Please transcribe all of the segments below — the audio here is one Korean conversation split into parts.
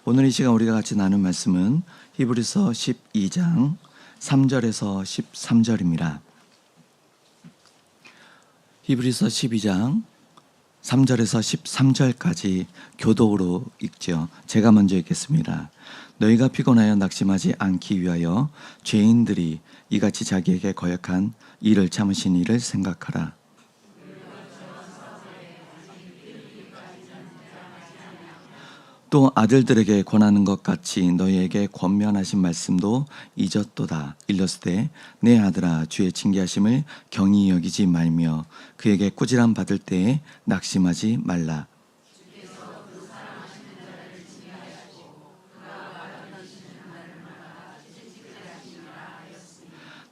오늘 이 시간 우리가 같이 나눈 말씀은 히브리서 12장 3절에서 13절입니다. 히브리서 12장 3절에서 13절까지 교독으로 읽죠. 제가 먼저 읽겠습니다. 너희가 피곤하여 낙심하지 않기 위하여 죄인들이 이같이 자기에게 거역한 일을 참으신 이를 생각하라. 또 아들들에게 권하는 것 같이 너희에게 권면하신 말씀도 잊었도다. 일렀으되 내 아들아 주의 징계하심을 경히 여기지 말며 그에게 꾸지람 받을 때에 낙심하지 말라.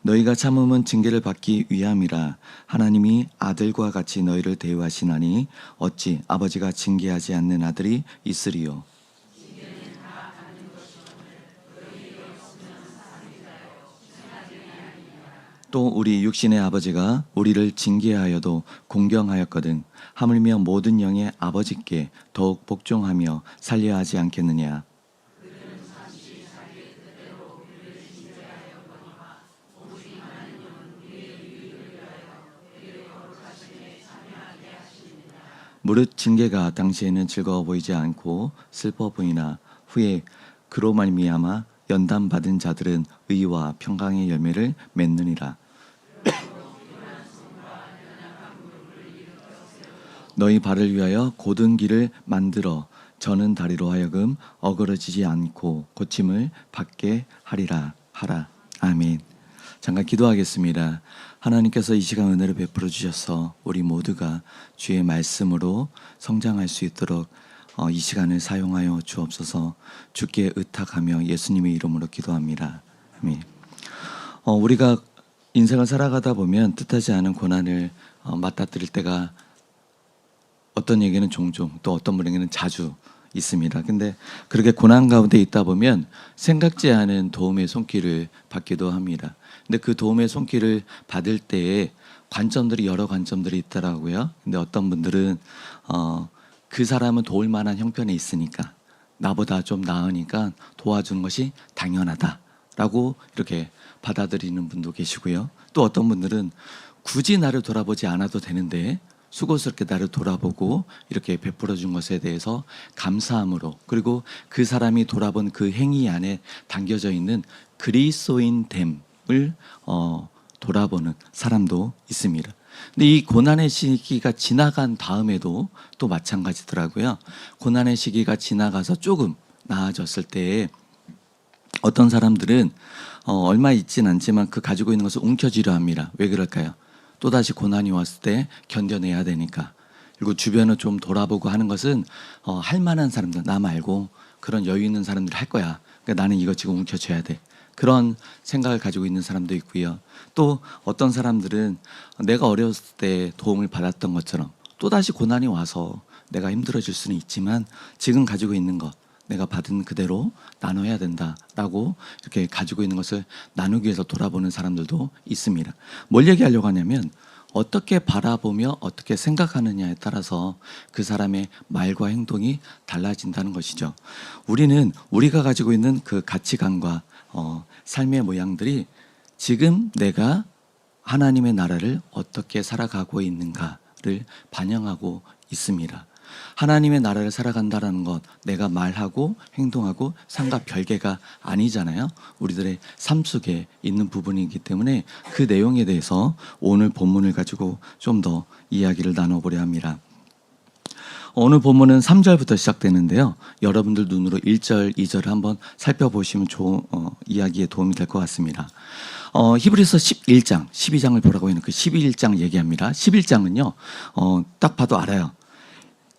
너희가 참음은 징계를 받기 위함이라. 하나님이 아들과 같이 너희를 대우하시나니 어찌 아버지가 징계하지 않는 아들이 있으리요. 또 우리 육신의 아버지가 우리를 징계하여도 공경하였거든 하물며 모든 영의 아버지께 더욱 복종하며 살려야 하지 않겠느냐. 무릇 징계가 당시에는 즐거워 보이지 않고 슬퍼 보이나 후에 그로 말미암아 연단받은 자들은 의와 평강의 열매를 맺느니라. 너희 발을 위하여 곧은 길을 만들어 저는 다리로 하여금 어그러지지 않고 고침을 받게 하리라 하라. 아멘. 잠깐 기도하겠습니다. 하나님께서 이 시간 은혜를 베풀어 주셔서 우리 모두가 주의 말씀으로 성장할 수 있도록 이 시간을 사용하여 주옵소서. 주께 의탁하며 예수님의 이름으로 기도합니다. 아멘. 우리가 인생을 살아가다 보면 뜻하지 않은 고난을 맞닥뜨릴 때가 어떤 얘기는 종종 또 어떤 분에게는 자주 있습니다. 근데 그렇게 고난 가운데 있다 보면 생각지 않은 도움의 손길을 받기도 합니다. 근데 그 도움의 손길을 받을 때에 여러 관점들이 있더라고요. 근데 어떤 분들은 그 사람은 도울 만한 형편에 있으니까 나보다 좀 나으니까 도와주는 것이 당연하다라고 이렇게 받아들이는 분도 계시고요. 또 어떤 분들은 굳이 나를 돌아보지 않아도 되는데 수고스럽게 나를 돌아보고 이렇게 베풀어 준 것에 대해서 감사함으로, 그리고 그 사람이 돌아본 그 행위 안에 담겨져 있는 그리스도인됨을 돌아보는 사람도 있습니다. 근데 이 고난의 시기가 지나간 다음에도 또 마찬가지더라고요. 고난의 시기가 지나가서 조금 나아졌을 때에 어떤 사람들은 얼마 있진 않지만 그 가지고 있는 것을 움켜쥐려 합니다. 왜 그럴까요? 또다시 고난이 왔을 때 견뎌내야 되니까. 그리고 주변을 좀 돌아보고 하는 것은 할 만한 사람들, 나 말고 그런 여유 있는 사람들이 할 거야. 그러니까 나는 이거 지금 움켜쥐어야 돼. 그런 생각을 가지고 있는 사람도 있고요. 또 어떤 사람들은 내가 어려웠을 때 도움을 받았던 것처럼 또다시 고난이 와서 내가 힘들어질 수는 있지만 지금 가지고 있는 것, 내가 받은 그대로 나눠야 된다라고 이렇게 가지고 있는 것을 나누기 위해서 돌아보는 사람들도 있습니다. 뭘 얘기하려고 하냐면 어떻게 바라보며 어떻게 생각하느냐에 따라서 그 사람의 말과 행동이 달라진다는 것이죠. 우리가 가지고 있는 그 가치관과 삶의 모양들이 지금 내가 하나님의 나라를 어떻게 살아가고 있는가를 반영하고 있습니다. 하나님의 나라를 살아간다는 것, 내가 말하고 행동하고 삶과 별개가 아니잖아요. 우리들의 삶 속에 있는 부분이기 때문에 그 내용에 대해서 오늘 본문을 가지고 좀 더 이야기를 나눠보려 합니다. 오늘 본문은 3절부터 시작되는데요. 여러분들 눈으로 1절, 2절을 한번 살펴보시면 좋은 이야기에 도움이 될 것 같습니다. 히브리서 11장, 12장을 보라고 하는 그 11장 얘기합니다. 11장은요, 딱 봐도 알아요.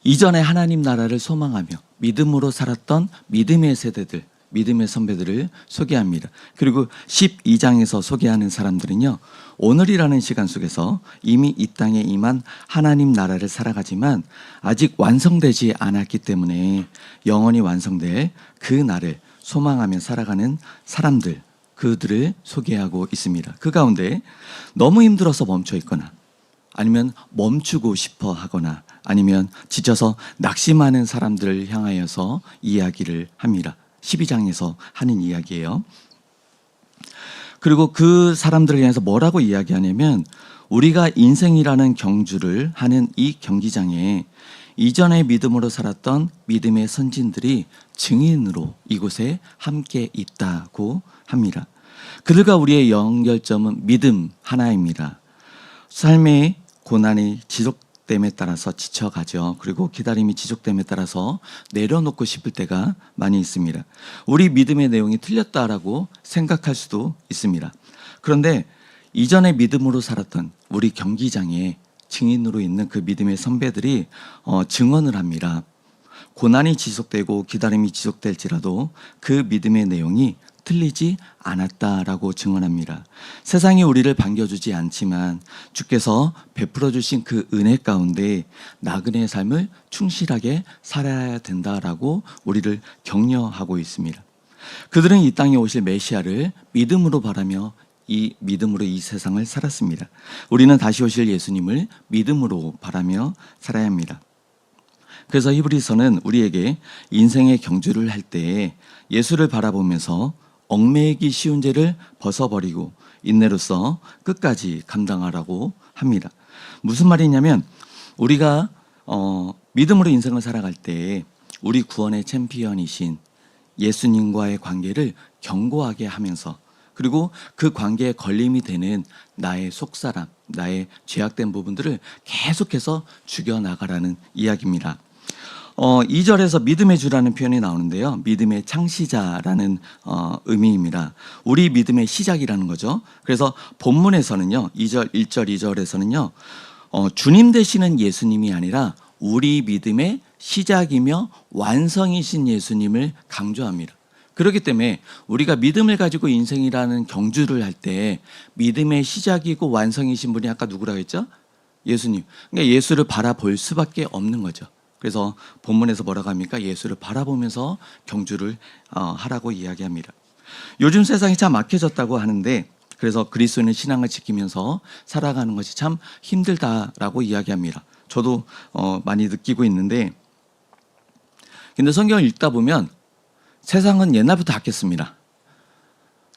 이전에 하나님 나라를 소망하며 믿음으로 살았던 믿음의 세대들, 믿음의 선배들을 소개합니다. 그리고 12장에서 소개하는 사람들은요, 오늘이라는 시간 속에서 이미 이 땅에 임한 하나님 나라를 살아가지만 아직 완성되지 않았기 때문에 영원히 완성될 그 날을 소망하며 살아가는 사람들, 그들을 소개하고 있습니다. 그 가운데 너무 힘들어서 멈춰 있거나 아니면 멈추고 싶어 하거나 아니면 지쳐서 낙심하는 사람들을 향하여서 이야기를 합니다. 12장에서 하는 이야기예요. 그리고 그 사람들을 향해서 뭐라고 이야기하냐면 우리가 인생이라는 경주를 하는 이 경기장에 이전에 믿음으로 살았던 믿음의 선진들이 증인으로 이곳에 함께 있다고 합니다. 그들과 우리의 연결점은 믿음 하나입니다. 삶의 고난이 지속됨에 따라서 지쳐가죠. 그리고 기다림이 지속됨에 따라서 내려놓고 싶을 때가 많이 있습니다. 우리 믿음의 내용이 틀렸다라고 생각할 수도 있습니다. 그런데 이전에 믿음으로 살았던 우리 경기장에 증인으로 있는 그 믿음의 선배들이 증언을 합니다. 고난이 지속되고 기다림이 지속될지라도 그 믿음의 내용이 틀리지 않았다라고 증언합니다. 세상이 우리를 반겨주지 않지만 주께서 베풀어 주신 그 은혜 가운데 나그네의 삶을 충실하게 살아야 된다라고 우리를 격려하고 있습니다. 그들은 이 땅에 오실 메시아를 믿음으로 바라며 이 믿음으로 이 세상을 살았습니다. 우리는 다시 오실 예수님을 믿음으로 바라며 살아야 합니다. 그래서 히브리서는 우리에게 인생의 경주를 할 때 예수를 바라보면서 얽매이기 쉬운 죄를 벗어버리고 인내로써 끝까지 감당하라고 합니다. 무슨 말이냐면 우리가 믿음으로 인생을 살아갈 때 우리 구원의 챔피언이신 예수님과의 관계를 견고하게 하면서 그리고 그 관계에 걸림이 되는 나의 속사람, 나의 죄악된 부분들을 계속해서 죽여나가라는 이야기입니다. 2절에서 믿음의 주라는 표현이 나오는데요. 믿음의 창시자라는 의미입니다. 우리 믿음의 시작이라는 거죠. 그래서 본문에서는요. 2절, 1절, 2절에서는요. 주님 되시는 예수님이 아니라 우리 믿음의 시작이며 완성이신 예수님을 강조합니다. 그렇기 때문에 우리가 믿음을 가지고 인생이라는 경주를 할 때 믿음의 시작이고 완성이신 분이 아까 누구라고 했죠? 예수님. 그러니까 예수를 바라볼 수밖에 없는 거죠. 그래서 본문에서 뭐라고 합니까? 예수를 바라보면서 경주를 하라고 이야기합니다. 요즘 세상이 참 악해졌다고 하는데 그래서 그리스도인의 신앙을 지키면서 살아가는 것이 참 힘들다라고 이야기합니다. 저도 많이 느끼고 있는데 근데 성경을 읽다 보면 세상은 옛날부터 악했습니다.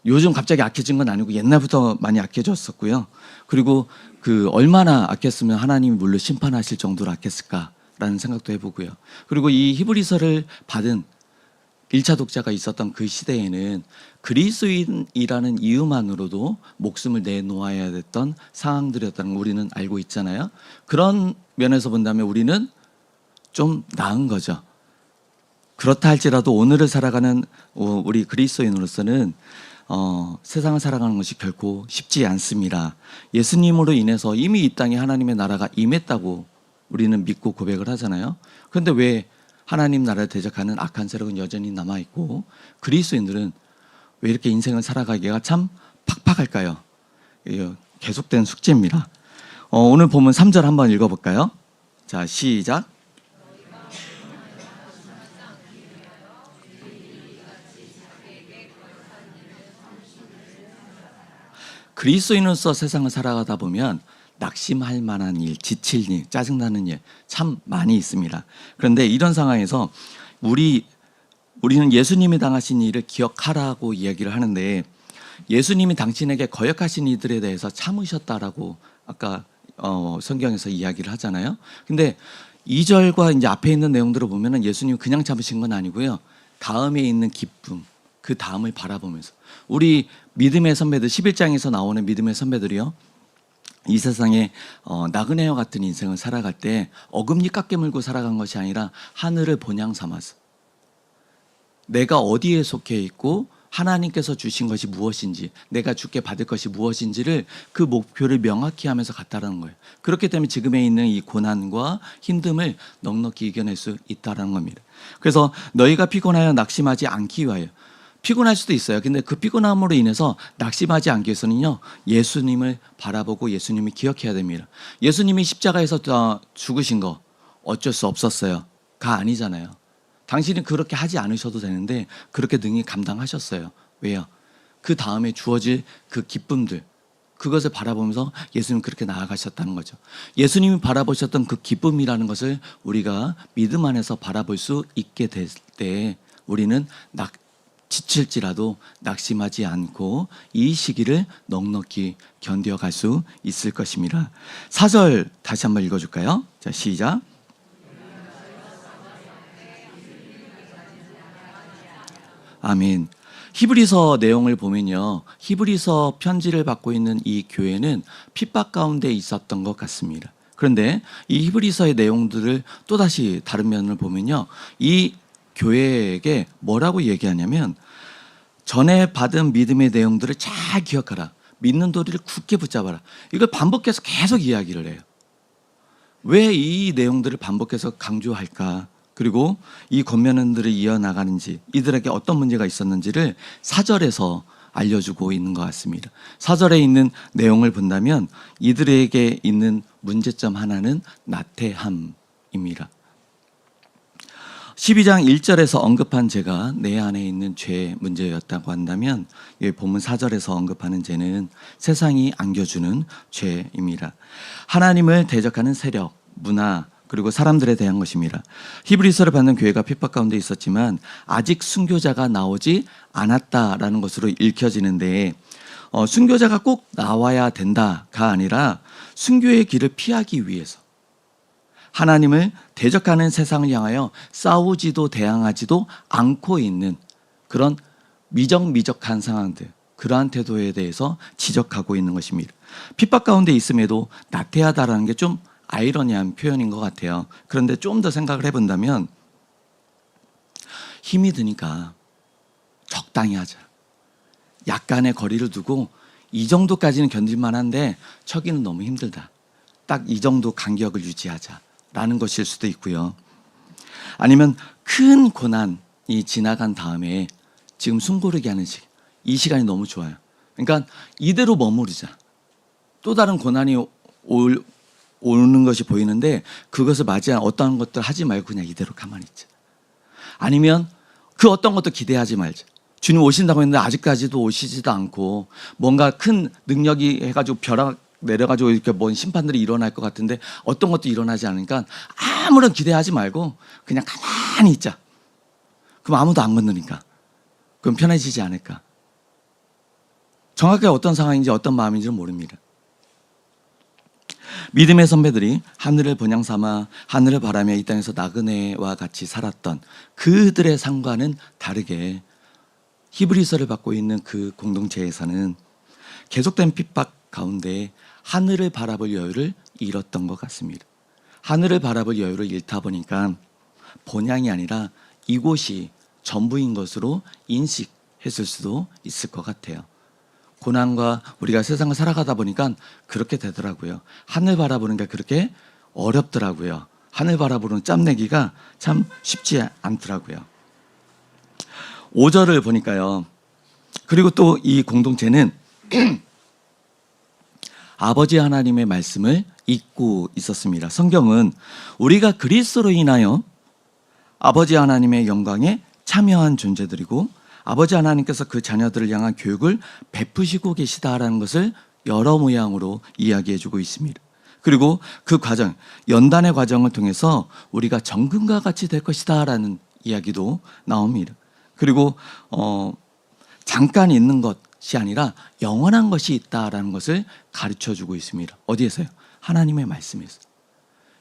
요즘 갑자기 악해진 건 아니고 옛날부터 많이 악해졌었고요. 그리고 그 얼마나 악했으면 하나님이 물로 심판하실 정도로 악했을까라는 생각도 해보고요. 그리고 이 히브리서를 받은 1차 독자가 있었던 그 시대에는 그리스도인이라는 이유만으로도 목숨을 내놓아야 됐던 상황들이었다는 걸 우리는 알고 있잖아요. 그런 면에서 본다면 우리는 좀 나은 거죠. 그렇다 할지라도 오늘을 살아가는 우리 그리스도인으로서는 세상을 살아가는 것이 결코 쉽지 않습니다. 예수님으로 인해서 이미 이 땅에 하나님의 나라가 임했다고 우리는 믿고 고백을 하잖아요. 그런데 왜 하나님 나라를 대적하는 악한 세력은 여전히 남아있고 그리스도인들은 왜 이렇게 인생을 살아가기가 참 팍팍할까요? 계속된 숙제입니다. 오늘 보면 3절 한번 읽어볼까요? 자, 시작. 그리스도인으로서 세상을 살아가다 보면 낙심할 만한 일, 지칠 일, 짜증나는 일 참 많이 있습니다. 그런데 이런 상황에서 우리는 예수님이 당하신 일을 기억하라고 이야기를 하는데 예수님이 당신에게 거역하신 이들에 대해서 참으셨다라고 아까 성경에서 이야기를 하잖아요. 근데 2절과 이제 앞에 있는 내용들을 보면은 예수님이 그냥 참으신 건 아니고요. 다음에 있는 기쁨, 그 다음을 바라보면서 우리 믿음의 선배들 11장에서 나오는 믿음의 선배들이요. 이 세상에 나그네와 같은 인생을 살아갈 때 어금니 깎게 물고 살아간 것이 아니라 하늘을 본향 삼아서 내가 어디에 속해 있고 하나님께서 주신 것이 무엇인지 내가 주께 받을 것이 무엇인지를 그 목표를 명확히 하면서 갔다라는 거예요. 그렇기 때문에 지금에 있는 이 고난과 힘듦을 넉넉히 이겨낼 수 있다라는 겁니다. 그래서 너희가 피곤하여 낙심하지 않기 위하여 피곤할 수도 있어요. 근데 그 피곤함으로 인해서 낙심하지 않기 위해서는요. 예수님을 바라보고 예수님을 기억해야 됩니다. 예수님이 십자가에서 죽으신 거 어쩔 수 없었어요. 가 아니잖아요. 당신이 그렇게 하지 않으셔도 되는데 그렇게 능히 감당하셨어요. 왜요? 그 다음에 주어질 그 기쁨들 그것을 바라보면서 예수님 그렇게 나아가셨다는 거죠. 예수님이 바라보셨던 그 기쁨이라는 것을 우리가 믿음 안에서 바라볼 수 있게 될 때 우리는 지칠지라도 낙심하지 않고 이 시기를 넉넉히 견뎌갈 수 있을 것입니다. 4절 다시 한번 읽어줄까요? 자, 시작. 아멘. 히브리서 내용을 보면요, 히브리서 편지를 받고 있는 이 교회는 핍박 가운데 있었던 것 같습니다. 그런데 이 히브리서의 내용들을 또다시 다른 면을 보면요, 이 교회에게 뭐라고 얘기하냐면 전에 받은 믿음의 내용들을 잘 기억하라, 믿는 도리를 굳게 붙잡아라, 이걸 반복해서 계속 이야기를 해요. 왜 이 내용들을 반복해서 강조할까? 그리고 이 권면들을 이어나가는지, 이들에게 어떤 문제가 있었는지를 4절에서 알려주고 있는 것 같습니다. 4절에 있는 내용을 본다면 이들에게 있는 문제점 하나는 나태함입니다. 12장 1절에서 언급한 죄가 내 안에 있는 죄의 문제였다고 한다면, 본문 4절에서 언급하는 죄는 세상이 안겨주는 죄입니다. 하나님을 대적하는 세력, 문화, 그리고 사람들에 대한 것입니다. 히브리서를 받는 교회가 핍박 가운데 있었지만 아직 순교자가 나오지 않았다라는 것으로 읽혀지는데, 순교자가 꼭 나와야 된다가 아니라 순교의 길을 피하기 위해서 하나님을 대적하는 세상을 향하여 싸우지도 대항하지도 않고 있는 그런 미적미적한 상황들, 그러한 태도에 대해서 지적하고 있는 것입니다. 핍박 가운데 있음에도 나태하다라는 게 좀 아이러니한 표현인 것 같아요. 그런데 좀 더 생각을 해본다면 힘이 드니까 적당히 하자, 약간의 거리를 두고 이 정도까지는 견딜만 한데 저기는 너무 힘들다, 딱 이 정도 간격을 유지하자라는 것일 수도 있고요. 아니면 큰 고난이 지나간 다음에 지금 숨고르게 하는 시간, 이 시간이 너무 좋아요. 그러니까 이대로 머무르자, 또 다른 고난이 오는 것이 보이는데 그것을 맞이한 어떤 것들 하지 말고 그냥 이대로 가만히 있자. 아니면 그 어떤 것도 기대하지 말자. 주님 오신다고 했는데 아직까지도 오시지도 않고 뭔가 큰 능력이 해가지고 벼락 내려가지고 이렇게 뭔 심판들이 일어날 것 같은데 어떤 것도 일어나지 않으니까 아무런 기대하지 말고 그냥 가만히 있자. 그럼 아무도 안 건드니까 그럼 편해지지 않을까. 정확하게 어떤 상황인지 어떤 마음인지는 모릅니다. 믿음의 선배들이 하늘을 본향 삼아 하늘을 바라며 이 땅에서 나그네와 같이 살았던 그들의 삶과는 다르게 히브리서를 받고 있는 그 공동체에서는 계속된 핍박 가운데 하늘을 바라볼 여유를 잃었던 것 같습니다. 하늘을 바라볼 여유를 잃다 보니까 본향이 아니라 이곳이 전부인 것으로 인식했을 수도 있을 것 같아요. 고난과 우리가 세상을 살아가다 보니까 그렇게 되더라고요. 하늘 바라보는 게 그렇게 어렵더라고요. 하늘 바라보는 짬내기가 참 쉽지 않더라고요. 5절을 보니까요. 그리고 또 이 공동체는 아버지 하나님의 말씀을 잊고 있었습니다. 성경은 우리가 그리스도로 인하여 아버지 하나님의 영광에 참여한 존재들이고 아버지 하나님께서 그 자녀들을 향한 교육을 베푸시고 계시다라는 것을 여러 모양으로 이야기해주고 있습니다. 그리고 그 과정, 연단의 과정을 통해서 우리가 정금과 같이 될 것이다라는 이야기도 나옵니다. 그리고 잠깐 있는 것이 아니라 영원한 것이 있다라는 것을 가르쳐주고 있습니다. 어디에서요? 하나님의 말씀에서.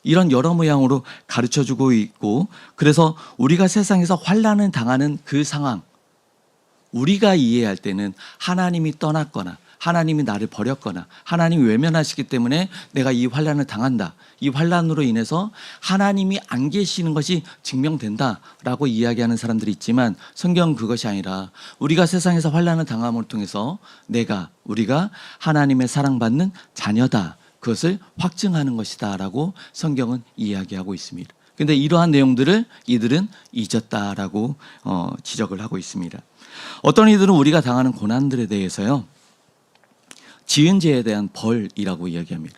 이런 여러 모양으로 가르쳐주고 있고, 그래서 우리가 세상에서 환난을 당하는 그 상황, 우리가 이해할 때는 하나님이 떠났거나 하나님이 나를 버렸거나 하나님이 외면하시기 때문에 내가 이 환난을 당한다, 이 환난으로 인해서 하나님이 안 계시는 것이 증명된다라고 이야기하는 사람들이 있지만, 성경은 그것이 아니라 우리가 세상에서 환난을 당함을 통해서 우리가 하나님의 사랑받는 자녀다, 그것을 확증하는 것이다라고 성경은 이야기하고 있습니다. 그런데 이러한 내용들을 이들은 잊었다라고 지적을 하고 있습니다. 어떤 이들은 우리가 당하는 고난들에 대해서요, 지은 죄에 대한 벌이라고 이야기합니다.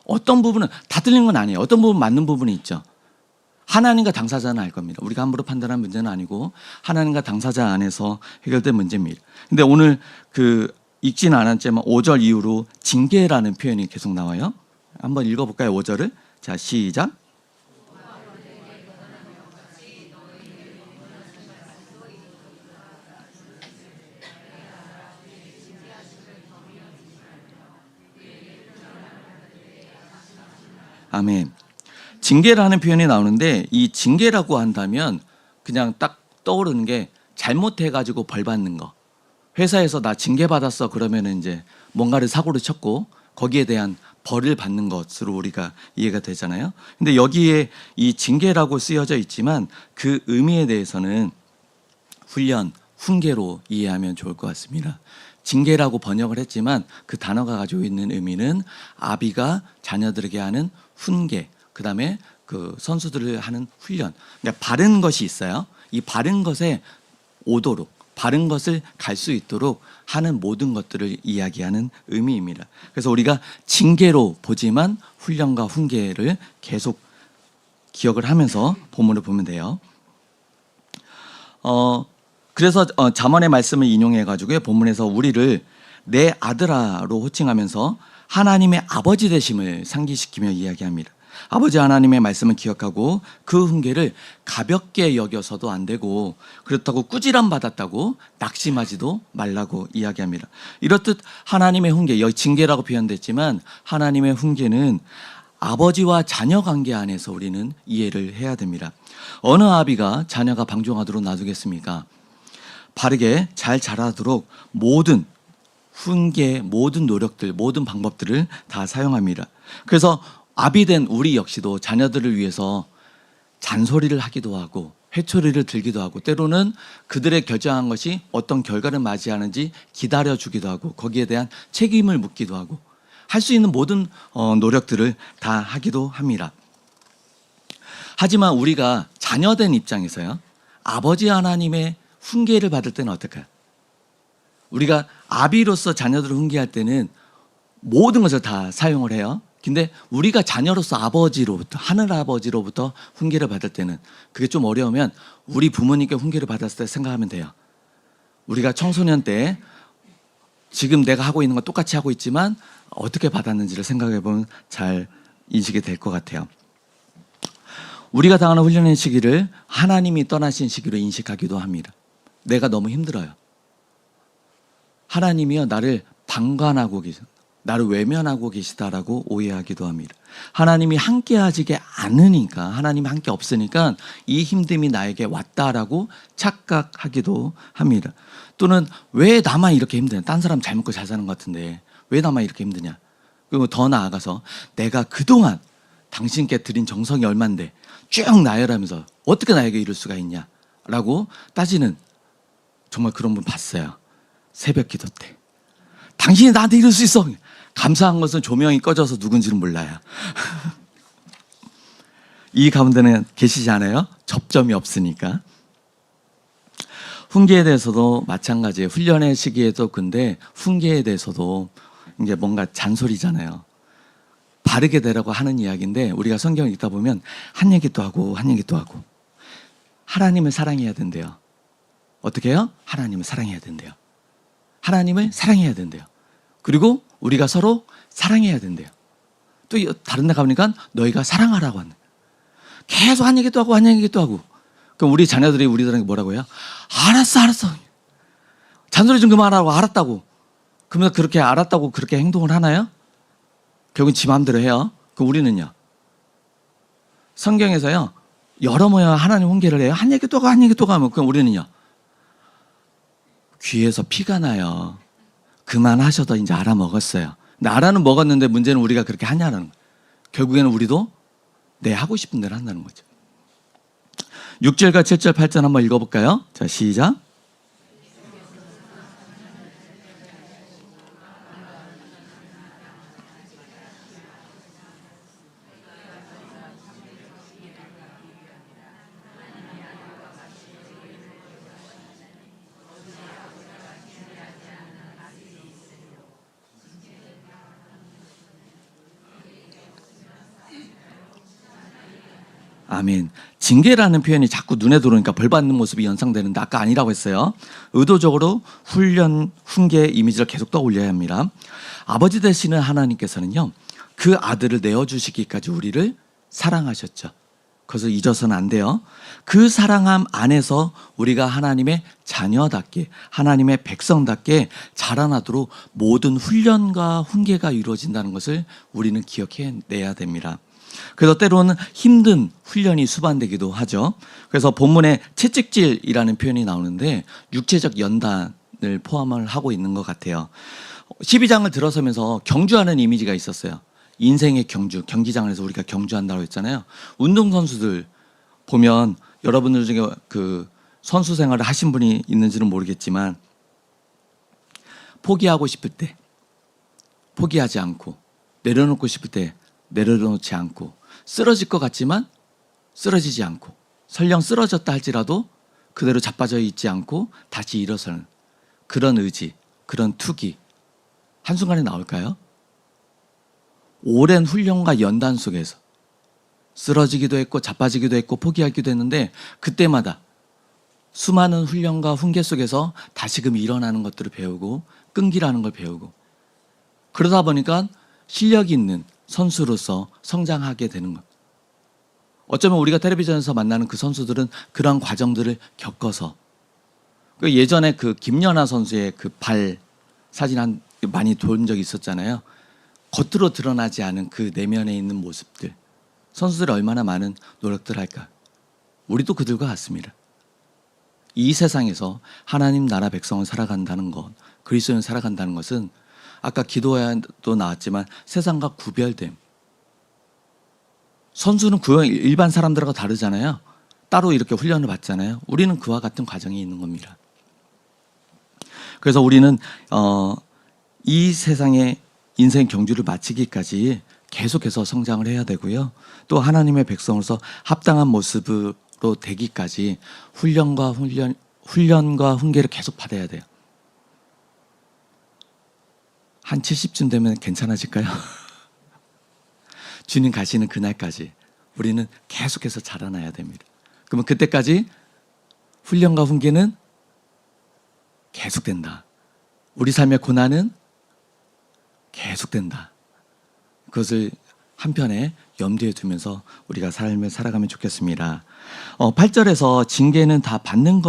어떤 부분은 다 틀린 건 아니에요. 어떤 부분 맞는 부분이 있죠. 하나님과 당사자는 알 겁니다. 우리가 함부로 판단한 문제는 아니고 하나님과 당사자 안에서 해결된 문제입니다. 근데 오늘 그 읽지는 않았지만 5절 이후로 징계라는 표현이 계속 나와요. 한번 읽어볼까요? 5절을. 자, 시작. 아멘. 징계라는 표현이 나오는데 이 징계라고 한다면 그냥 딱 떠오르는 게 잘못해가지고 벌 받는 거. 회사에서 나 징계 받았어 그러면 이제 뭔가를 사고를 쳤고 거기에 대한 벌을 받는 것으로 우리가 이해가 되잖아요. 근데 여기에 이 징계라고 쓰여져 있지만 그 의미에 대해서는 훈련, 훈계로 이해하면 좋을 것 같습니다. 징계라고 번역을 했지만 그 단어가 가지고 있는 의미는 아비가 자녀들에게 하는 훈계, 그다음에 그 선수들을 하는 훈련. 그러니까 바른 것이 있어요. 이 바른 것에 오도록, 바른 것을 갈 수 있도록 하는 모든 것들을 이야기하는 의미입니다. 그래서 우리가 징계로 보지만 훈련과 훈계를 계속 기억을 하면서 본문을 보면 돼요. 그래서 잠언의 말씀을 인용해 가지고요. 본문에서 우리를 내 아들아로 호칭하면서 하나님의 아버지 되심을 상기시키며 이야기합니다. 아버지 하나님의 말씀을 기억하고 그 훈계를 가볍게 여겨서도 안 되고 그렇다고 꾸지람 받았다고 낙심하지도 말라고 이야기합니다. 이렇듯 하나님의 훈계, 여기 징계라고 표현됐지만 하나님의 훈계는 아버지와 자녀 관계 안에서 우리는 이해를 해야 됩니다. 어느 아비가 자녀가 방종하도록 놔두겠습니까? 바르게 잘 자라도록 모든 훈계, 모든 노력들, 모든 방법들을 다 사용합니다. 그래서 아비된 우리 역시도 자녀들을 위해서 잔소리를 하기도 하고 회초리를 들기도 하고 때로는 그들의 결정한 것이 어떤 결과를 맞이하는지 기다려주기도 하고 거기에 대한 책임을 묻기도 하고 할 수 있는 모든 노력들을 다 하기도 합니다. 하지만 우리가 자녀된 입장에서요, 아버지 하나님의 훈계를 받을 때는 어떨까요? 우리가 아비로서 자녀들을 훈계할 때는 모든 것을 다 사용을 해요. 근데 우리가 자녀로서 아버지로부터, 하늘 아버지로부터 훈계를 받을 때는 그게 좀 어려우면 우리 부모님께 훈계를 받았을 때 생각하면 돼요. 우리가 청소년 때 지금 내가 하고 있는 거 똑같이 하고 있지만 어떻게 받았는지를 생각해 보면 잘 인식이 될 것 같아요. 우리가 당하는 훈련의 시기를 하나님이 떠나신 시기로 인식하기도 합니다. 내가 너무 힘들어요. 하나님이요, 나를 방관하고 계십니다. 나를 외면하고 계시다라고 오해하기도 합니다. 하나님이 함께 하지게 않으니까, 하나님이 함께 없으니까 이 힘듦이 나에게 왔다라고 착각하기도 합니다. 또는 왜 나만 이렇게 힘드냐? 딴 사람 잘 먹고 잘 사는 것 같은데 왜 나만 이렇게 힘드냐? 그리고 더 나아가서 내가 그동안 당신께 드린 정성이 얼만데 쭉 나열하면서 어떻게 나에게 이럴 수가 있냐? 라고 따지는 정말 그런 분 봤어요. 새벽 기도 때. 당신이 나한테 이럴 수 있어. 감사한 것은 조명이 꺼져서 누군지는 몰라요. 이 가운데는 계시지 않아요? 접점이 없으니까. 훈계에 대해서도 마찬가지예요. 훈련의 시기에도 근데 훈계에 대해서도 이제 뭔가 잔소리잖아요. 바르게 되라고 하는 이야기인데 우리가 성경을 읽다 보면 한 얘기 또 하고 한 얘기 또 하고 하나님을 사랑해야 된대요. 어떻게 해요? 하나님을 사랑해야 된대요. 하나님을 사랑해야 된대요. 그리고 우리가 서로 사랑해야 된대요. 또 다른 데 가보니까 너희가 사랑하라고 하는. 계속 한 얘기 또 하고 한 얘기 또 하고. 그럼 우리 자녀들이 우리들에게 뭐라고 해요? 알았어. 잔소리 좀 그만하라고. 알았다고. 그러면 그렇게 알았다고 그렇게 행동을 하나요? 결국은 지 마음대로 해요. 그럼 우리는요? 성경에서요, 여러 모여 하나님 훈계를 해요. 한 얘기 또 가, 한 얘기 또 가면 그럼 우리는요? 귀에서 피가 나요. 그만하셔도 이제 알아먹었어요. 근데 알아는 먹었는데 문제는 우리가 그렇게 하냐는 거예요. 결국에는 우리도 내 하고 싶은 대로 한다는 거죠. 6절과 7절, 8절 한번 읽어볼까요? 자, 시작. 아멘. 징계라는 표현이 자꾸 눈에 들어오니까 벌 받는 모습이 연상되는데 아까 아니라고 했어요. 의도적으로 훈련, 훈계 이미지를 계속 떠올려야 합니다. 아버지 되시는 하나님께서는요, 그 아들을 내어주시기까지 우리를 사랑하셨죠. 그것을 잊어서는 안 돼요. 그 사랑함 안에서 우리가 하나님의 자녀답게, 하나님의 백성답게 자라나도록 모든 훈련과 훈계가 이루어진다는 것을 우리는 기억해내야 됩니다. 그래서 때로는 힘든 훈련이 수반되기도 하죠. 그래서 본문에 채찍질이라는 표현이 나오는데 육체적 연단을 포함을 하고 있는 것 같아요. 12장을 들어서면서 경주하는 이미지가 있었어요. 인생의 경주, 경기장에서 우리가 경주한다고 했잖아요. 운동선수들 보면 여러분들 중에 그 선수 생활을 하신 분이 있는지는 모르겠지만 포기하고 싶을 때 포기하지 않고 내려놓고 싶을 때 내려놓지 않고 쓰러질 것 같지만 쓰러지지 않고 설령 쓰러졌다 할지라도 그대로 자빠져 있지 않고 다시 일어서는 그런 의지, 그런 투기 한순간에 나올까요? 오랜 훈련과 연단 속에서 쓰러지기도 했고 자빠지기도 했고 포기하기도 했는데 그때마다 수많은 훈련과 훈계 속에서 다시금 일어나는 것들을 배우고 끈기라는 걸 배우고 그러다 보니까 실력 있는 선수로서 성장하게 되는 것. 어쩌면 우리가 텔레비전에서 만나는 그 선수들은 그런 과정들을 겪어서 예전에 그 김연아 선수의 그 발 사진 많이 본 적이 있었잖아요. 겉으로 드러나지 않은 그 내면에 있는 모습들. 선수들이 얼마나 많은 노력들을 할까. 우리도 그들과 같습니다. 이 세상에서 하나님 나라 백성을 살아간다는 것, 그리스도인을 살아간다는 것은 아까 기도에도 나왔지만 세상과 구별됨. 선수는 일반 사람들하고 다르잖아요. 따로 이렇게 훈련을 받잖아요. 우리는 그와 같은 과정이 있는 겁니다. 그래서 우리는 이 세상의 인생 경주를 마치기까지 계속해서 성장을 해야 되고요. 또 하나님의 백성으로서 합당한 모습으로 되기까지 훈련과 훈계를 계속 받아야 돼요. 한 70쯤 되면 괜찮아질까요? 주님 가시는 그날까지 우리는 계속해서 자라나야 됩니다. 그러면 그때까지 훈련과 훈계는 계속된다. 우리 삶의 고난은 계속된다. 그것을 한편에 염두에 두면서 우리가 삶을 살아가면 좋겠습니다. 8절에서 징계는 다 받는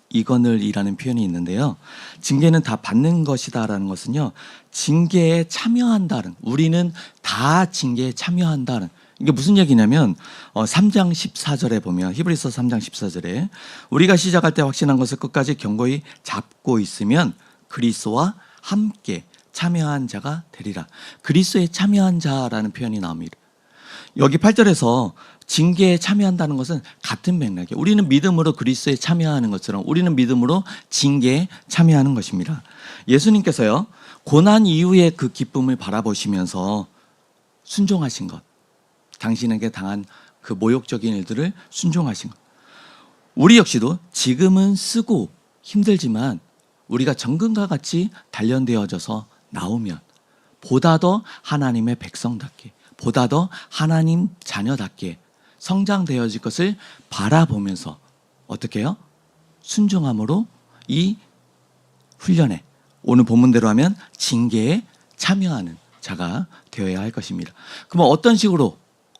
이거늘이라는 표현이 있는데요. 징계는 다 받는 것이다라는 것은요. 징계에 참여한다는, 우리는 다 징계에 참여한다는, 이게 무슨 얘기냐면 3장 14절에 보면 히브리서 3장 14절에 우리가 시작할 때 확신한 것을 끝까지 견고히 잡고 있으면 그리스도와 함께 참여한 자가 되리라. 그리스도에 참여한 자라는 표현이 나옵니다. 여기 8절에서 징계에 참여한다는 것은 같은 맥락이에요. 우리는 믿음으로 그리스도에 참여하는 것처럼 우리는 믿음으로 징계에 참여하는 것입니다. 예수님께서요, 고난 이후의 그 기쁨을 바라보시면서 순종하신 것, 당신에게 당한 그 모욕적인 일들을 순종하신 것. 우리 역시도 지금은 쓰고 힘들지만 우리가 정금과 같이 단련되어져서 나오면 보다 더 하나님의 백성답게, 보다 더 하나님 자녀답게 성장되어질 것을 바라보면서 어떻게 해요? 순종함으로 이 훈련에, 오늘 본문대로 하면 징계에 참여하는 자가 되어야 할 것입니다. 그럼 어떤 식으로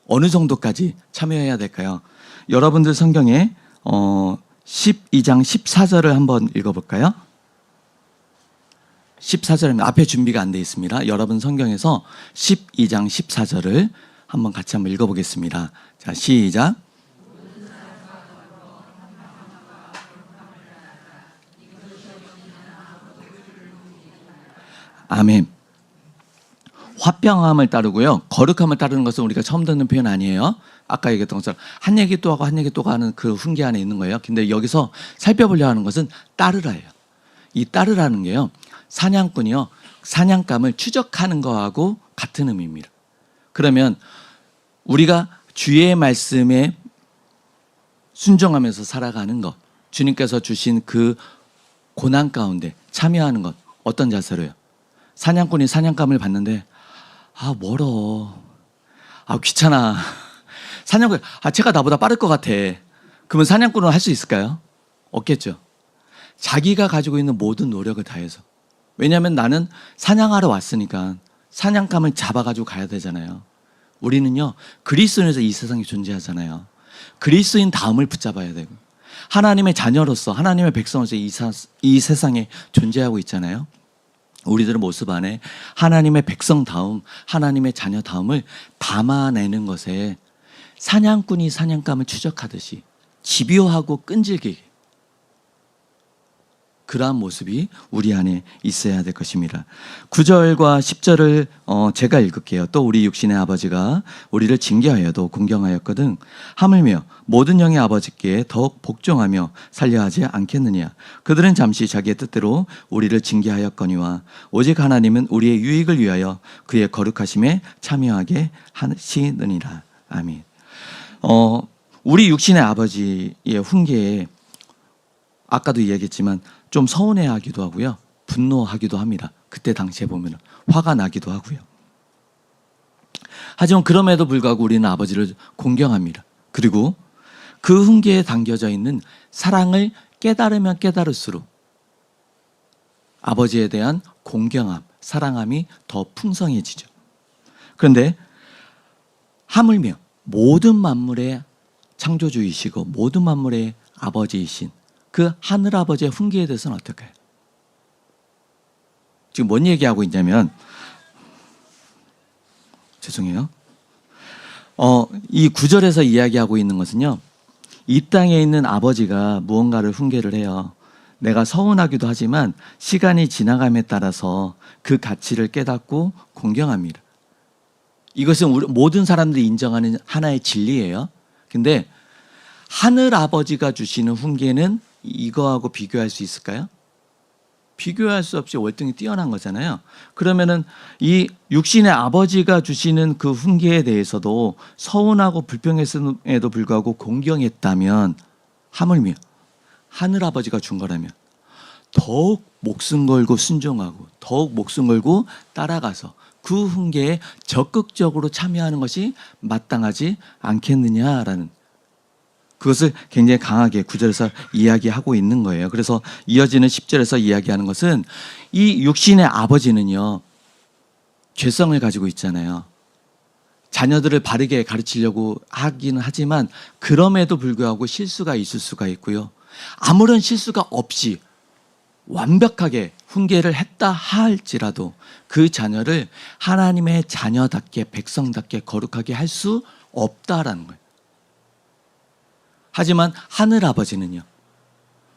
어느 정도까지 참여해야 될까요? 여러분들 성경에 12장 14절을 한번 읽어볼까요? 14절이면 앞에 준비가 안 돼 있습니다. 여러분 성경에서 12장 14절을 한번 같이 한번 읽어보겠습니다. 자, 시작. 아멘. 화평함을 따르고요. 거룩함을 따르는 것은 우리가 처음 듣는 표현 아니에요. 아까 얘기했던 것처럼 한 얘기 또 하고 한 얘기 또 하는 그 훈계 안에 있는 거예요. 근데 여기서 살펴보려 하는 것은 따르라예요. 이 따르라는 게요. 사냥꾼이요. 사냥감을 추적하는 거하고 같은 의미입니다. 그러면 우리가 주의 말씀에 순종하면서 살아가는 것, 주님께서 주신 그 고난 가운데 참여하는 것, 어떤 자세로요? 사냥꾼이 사냥감을 봤는데 멀어, 귀찮아, 사냥꾼, 제가 나보다 빠를 것 같아. 그러면 사냥꾼은 할 수 있을까요? 없겠죠. 자기가 가지고 있는 모든 노력을 다해서. 왜냐하면 나는 사냥하러 왔으니까 사냥감을 잡아가지고 가야 되잖아요. 우리는요, 그리스도인에서 이 세상에 존재하잖아요. 그리스도인 다음을 붙잡아야 되고, 하나님의 자녀로서, 하나님의 백성으로서 이 세상에 존재하고 있잖아요. 우리들의 모습 안에 하나님의 백성 다움, 하나님의 자녀 다움을 담아내는 것에 사냥꾼이 사냥감을 추적하듯이 집요하고 끈질기게, 그러한 모습이 우리 안에 있어야 될 것입니다. 9절과 10절을 제가 읽을게요. 또 우리 육신의 아버지가 우리를 징계하여도 공경하였거든 하물며 모든 영의 아버지께 더욱 복종하며 살려하지 않겠느냐. 그들은 잠시 자기의 뜻대로 우리를 징계하였거니와 오직 하나님은 우리의 유익을 위하여 그의 거룩하심에 참여하게 하시느니라. 아멘. 우리 육신의 아버지의 훈계에 아까도 이야기했지만 좀 서운해하기도 하고요, 분노하기도 합니다. 그때 당시에 보면 화가 나기도 하고요. 하지만 그럼에도 불구하고 우리는 아버지를 공경합니다. 그리고 그 훈계에 담겨져 있는 사랑을 깨달으면 깨달을수록 아버지에 대한 공경함, 사랑함이 더 풍성해지죠. 그런데 하물며 모든 만물의 창조주이시고 모든 만물의 아버지이신 그 하늘아버지의 훈계에 대해서는 어떨까요? 지금 뭔 얘기하고 있냐면, 죄송해요. 이 9절에서 이야기하고 있는 것은요, 이 땅에 있는 아버지가 무언가를 훈계를 해요. 내가 서운하기도 하지만 시간이 지나감에 따라서 그 가치를 깨닫고 공경합니다. 이것은 우리 모든 사람들이 인정하는 하나의 진리예요. 근데 하늘 아버지가 주시는 훈계는 이거하고 비교할 수 있을까요? 비교할 수 없이 월등히 뛰어난 거잖아요. 그러면은 이 육신의 아버지가 주시는 그 훈계에 대해서도 서운하고 불평했음에도 불구하고 공경했다면, 하물며 하늘 아버지가 준 거라면 더욱 목숨 걸고 순종하고 더욱 목숨 걸고 따라가서 그 훈계에 적극적으로 참여하는 것이 마땅하지 않겠느냐라는, 그것을 굉장히 강하게 9절에서 이야기하고 있는 거예요. 그래서 이어지는 10절에서 이야기하는 것은 이 육신의 아버지는요, 죄성을 가지고 있잖아요. 자녀들을 바르게 가르치려고 하기는 하지만 그럼에도 불구하고 실수가 있을 수가 있고요. 아무런 실수가 없이 완벽하게 훈계를 했다 할지라도 그 자녀를 하나님의 자녀답게 백성답게 거룩하게 할 수 없다라는 거예요. 하지만 하늘 아버지는요,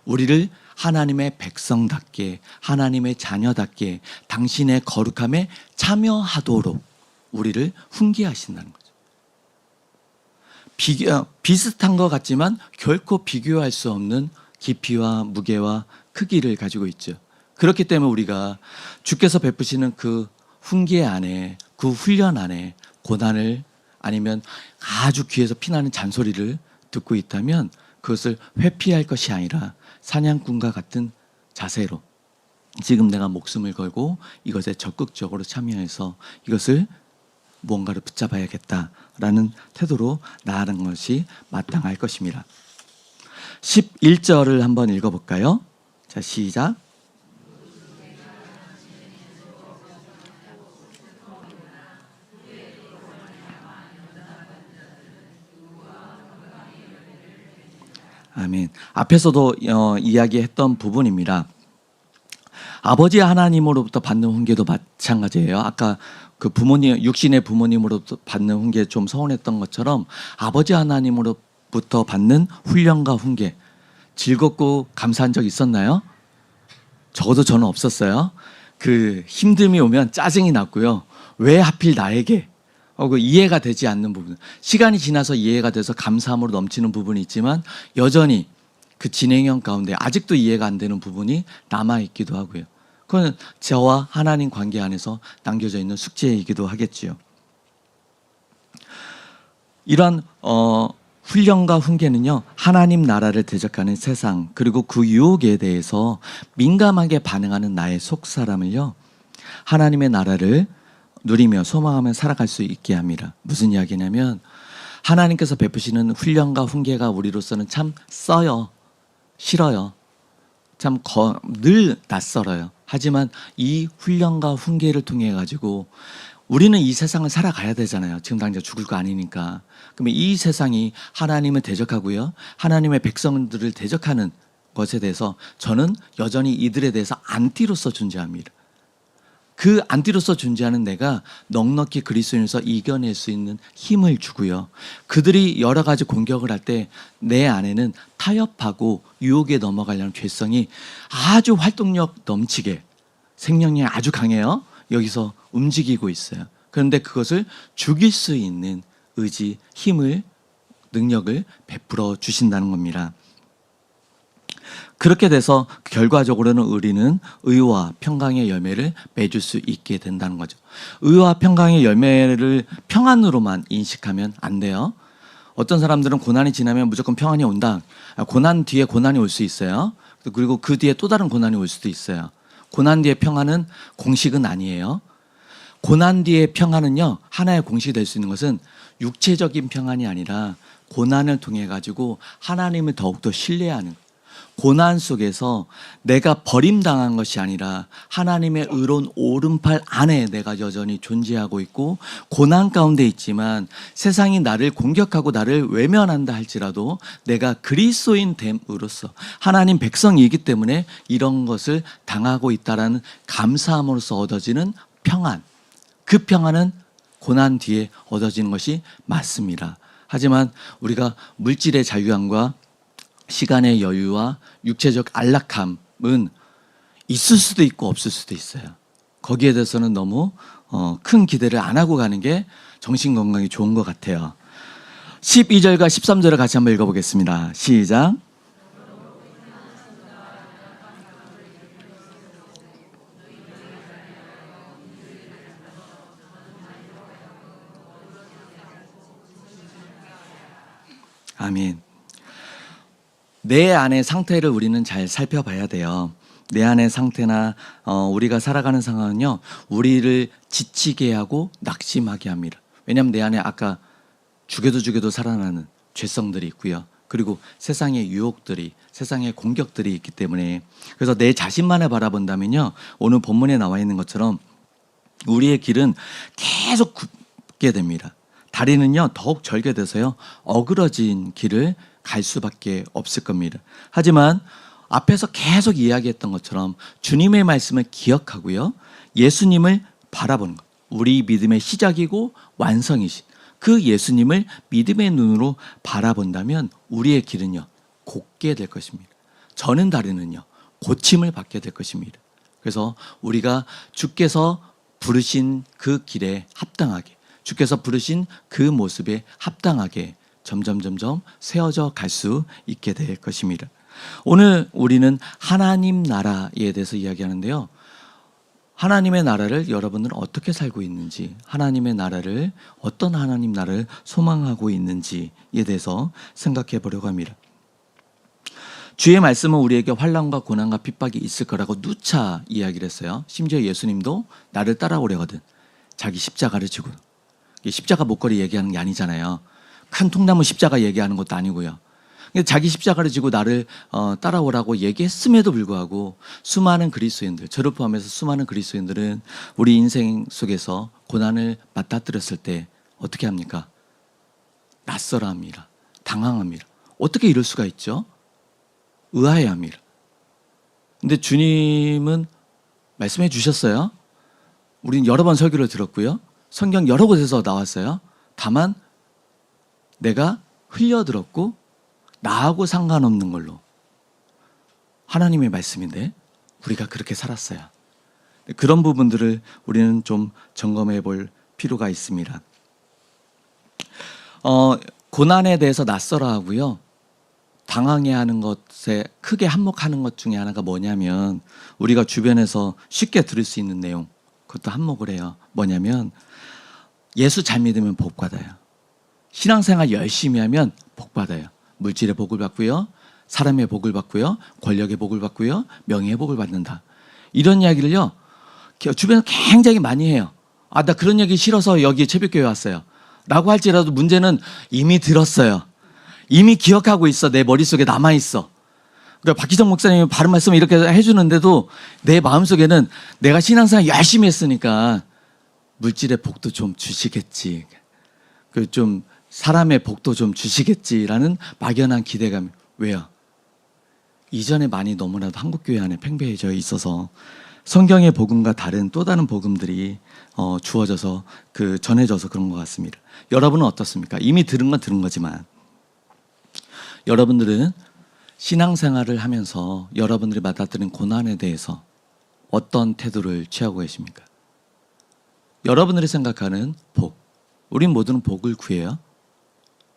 우리를 하나님의 백성답게, 하나님의 자녀답게 당신의 거룩함에 참여하도록 우리를 훈계하신다는 거죠. 비슷한 것 같지만 결코 비교할 수 없는 깊이와 무게와 크기를 가지고 있죠. 그렇기 때문에 우리가 주께서 베푸시는 그 훈계 안에, 그 훈련 안에 고난을, 아니면 아주 귀에서 피나는 잔소리를 듣고 있다면 그것을 회피할 것이 아니라 사냥꾼과 같은 자세로 지금 내가 목숨을 걸고 이것에 적극적으로 참여해서 이것을 무언가를 붙잡아야겠다라는 태도로 나아가는 것이 마땅할 것입니다. 11절을 한번 읽어볼까요? 자, 시작. 아멘. 앞에서도 이야기했던 부분입니다. 아버지 하나님으로부터 받는 훈계도 마찬가지예요. 아까 그 부모님, 육신의 부모님으로부터 받는 훈계 좀 서운했던 것처럼 아버지 하나님으로부터 받는 훈련과 훈계, 즐겁고 감사한 적 있었나요? 적어도 저는 없었어요. 그 힘듦이 오면 짜증이 났고요. 왜 하필 나에게? 그 이해가 되지 않는 부분, 시간이 지나서 이해가 돼서 감사함으로 넘치는 부분이 있지만 여전히 그 진행형 가운데 아직도 이해가 안 되는 부분이 남아있기도 하고요. 그건 저와 하나님 관계 안에서 남겨져 있는 숙제이기도 하겠지요. 이런 훈련과 훈계는요, 하나님 나라를 대적하는 세상, 그리고 그 유혹에 대해서 민감하게 반응하는 나의 속사람을요, 하나님의 나라를 누리며 소망하며 살아갈 수 있게 합니다. 무슨 이야기냐면 하나님께서 베푸시는 훈련과 훈계가 우리로서는 참 써요. 싫어요. 참 늘 낯설어요. 하지만 이 훈련과 훈계를 통해 가지고 우리는 이 세상을 살아가야 되잖아요. 지금 당장 죽을 거 아니니까. 그러면 이 세상이 하나님을 대적하고요. 하나님의 백성들을 대적하는 것에 대해서 저는 여전히 이들에 대해서 안티로서 존재합니다. 그 안티로서 존재하는 내가 넉넉히 그리스도인에서 이겨낼 수 있는 힘을 주고요. 그들이 여러 가지 공격을 할 때 내 안에는 타협하고 유혹에 넘어가려는 죄성이 아주 활동력 넘치게 생명력이 아주 강해요. 여기서 움직이고 있어요. 그런데 그것을 죽일 수 있는 의지, 힘을, 능력을 베풀어 주신다는 겁니다. 그렇게 돼서 결과적으로는 우리는 의와 평강의 열매를 맺을 수 있게 된다는 거죠. 의와 평강의 열매를 평안으로만 인식하면 안 돼요. 어떤 사람들은 고난이 지나면 무조건 평안이 온다. 고난 뒤에 고난이 올 수 있어요. 그리고 그 뒤에 또 다른 고난이 올 수도 있어요. 고난 뒤에 평안은 공식은 아니에요. 고난 뒤에 평안은요, 하나의 공식이 될 수 있는 것은 육체적인 평안이 아니라 고난을 통해 가지고 하나님을 더욱더 신뢰하는, 고난 속에서 내가 버림당한 것이 아니라 하나님의 의로운 오른팔 안에 내가 여전히 존재하고 있고, 고난 가운데 있지만 세상이 나를 공격하고 나를 외면한다 할지라도 내가 그리스도인 됨으로써 하나님 백성이기 때문에 이런 것을 당하고 있다라는 감사함으로써 얻어지는 평안, 그 평안은 고난 뒤에 얻어지는 것이 맞습니다. 하지만 우리가 물질의 자유함과 시간의 여유와 육체적 안락함은 있을 수도 있고 없을 수도 있어요. 거기에 대해서는 너무 큰 기대를 안 하고 가는 게 정신건강이 좋은 것 같아요. 12절과 13절을 같이 한번 읽어보겠습니다. 시작. 아멘. 내 안의 상태를 우리는 잘 살펴봐야 돼요. 내 안의 상태나 우리가 살아가는 상황은요, 우리를 지치게 하고 낙심하게 합니다. 왜냐하면 내 안에 아까 죽여도 살아나는 죄성들이 있고요. 그리고 세상의 유혹들이, 세상의 공격들이 있기 때문에, 그래서 내 자신만을 바라본다면요, 오늘 본문에 나와 있는 것처럼 우리의 길은 계속 굽게 됩니다. 다리는요, 더욱 절게 돼서요, 어그러진 길을 갈 수밖에 없을 겁니다. 하지만 앞에서 계속 이야기했던 것처럼 주님의 말씀을 기억하고요, 예수님을 바라보는 것, 우리 믿음의 시작이고 완성이신 그 예수님을 믿음의 눈으로 바라본다면 우리의 길은요, 곧게 될 것입니다. 저는 다리는요, 고침을 받게 될 것입니다. 그래서 우리가 주께서 부르신 그 길에 합당하게, 주께서 부르신 그 모습에 합당하게 점점 세워져 갈 수 있게 될 것입니다. 오늘 우리는 하나님 나라에 대해서 이야기하는데요, 하나님의 나라를 여러분들은 어떻게 살고 있는지, 하나님의 나라를, 어떤 하나님 나라를 소망하고 있는지에 대해서 생각해 보려고 합니다. 주의 말씀은 우리에게 환난과 고난과 핍박이 있을 거라고 누차 이야기를 했어요. 심지어 예수님도 나를 따라오려거든 자기 십자가를 지고, 십자가 목걸이 얘기하는 게 아니잖아요. 큰 통나무 십자가 얘기하는 것도 아니고요. 자기 십자가를 지고 나를 따라오라고 얘기했음에도 불구하고 수많은 그리스도인들, 저를 포함해서 수많은 그리스도인들은 우리 인생 속에서 고난을 맞닥뜨렸을 때 어떻게 합니까? 낯설어합니다. 당황합니다. 어떻게 이럴 수가 있죠? 의아해합니다. 근데 주님은 말씀해 주셨어요. 우리는 여러 번 설교를 들었고요, 성경 여러 곳에서 나왔어요. 다만 내가 흘려들었고 나하고 상관없는 걸로, 하나님의 말씀인데 우리가 그렇게 살았어요. 그런 부분들을 우리는 좀 점검해 볼 필요가 있습니다. 고난에 대해서 낯설어하고요, 당황해하는 것에 크게 한몫하는 것 중에 하나가 뭐냐면, 우리가 주변에서 쉽게 들을 수 있는 내용, 그것도 한몫을 해요. 뭐냐면, 예수 잘 믿으면 복 받아요. 신앙생활 열심히 하면 복 받아요. 물질의 복을 받고요, 사람의 복을 받고요, 권력의 복을 받고요, 명예의 복을 받는다. 이런 이야기를요, 주변에서 굉장히 많이 해요. 나 그런 얘기 싫어서 여기 새벽교회 왔어요. 라고 할지라도 문제는 이미 들었어요. 이미 기억하고 있어. 내 머릿속에 남아있어. 그러니까 박희정 목사님이 바른 말씀을 이렇게 해주는데도 내 마음속에는 내가 신앙생활 열심히 했으니까 물질의 복도 좀 주시겠지. 그 좀 사람의 복도 좀 주시겠지라는 막연한 기대감. 왜요? 이전에 많이 너무나도 한국교회 안에 팽배해져 있어서 성경의 복음과 다른 또 다른 복음들이 주어져서 전해져서 그런 것 같습니다. 여러분은 어떻습니까? 이미 들은 건 들은 거지만 여러분들은 신앙생활을 하면서 여러분들이 받아들인 고난에 대해서 어떤 태도를 취하고 계십니까? 여러분들이 생각하는 복, 우린 모두는 복을 구해요.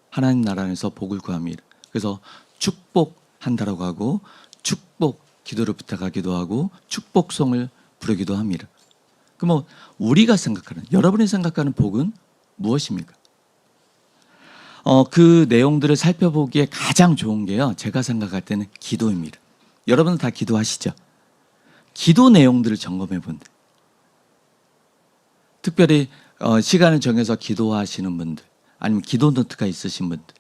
하나님 나라 안에서 복을 구합니다. 그래서 축복한다라고 하고 축복 기도를 부탁하기도 하고 축복송을 부르기도 합니다. 그럼 우리가 생각하는, 여러분이 생각하는 복은 무엇입니까? 그 내용들을 살펴보기에 가장 좋은 게요, 제가 생각할 때는 기도입니다. 여러분은 다 기도하시죠? 기도 내용들을 점검해 본다. 특별히 시간을 정해서 기도하시는 분들, 아니면 기도 노트가 있으신 분들,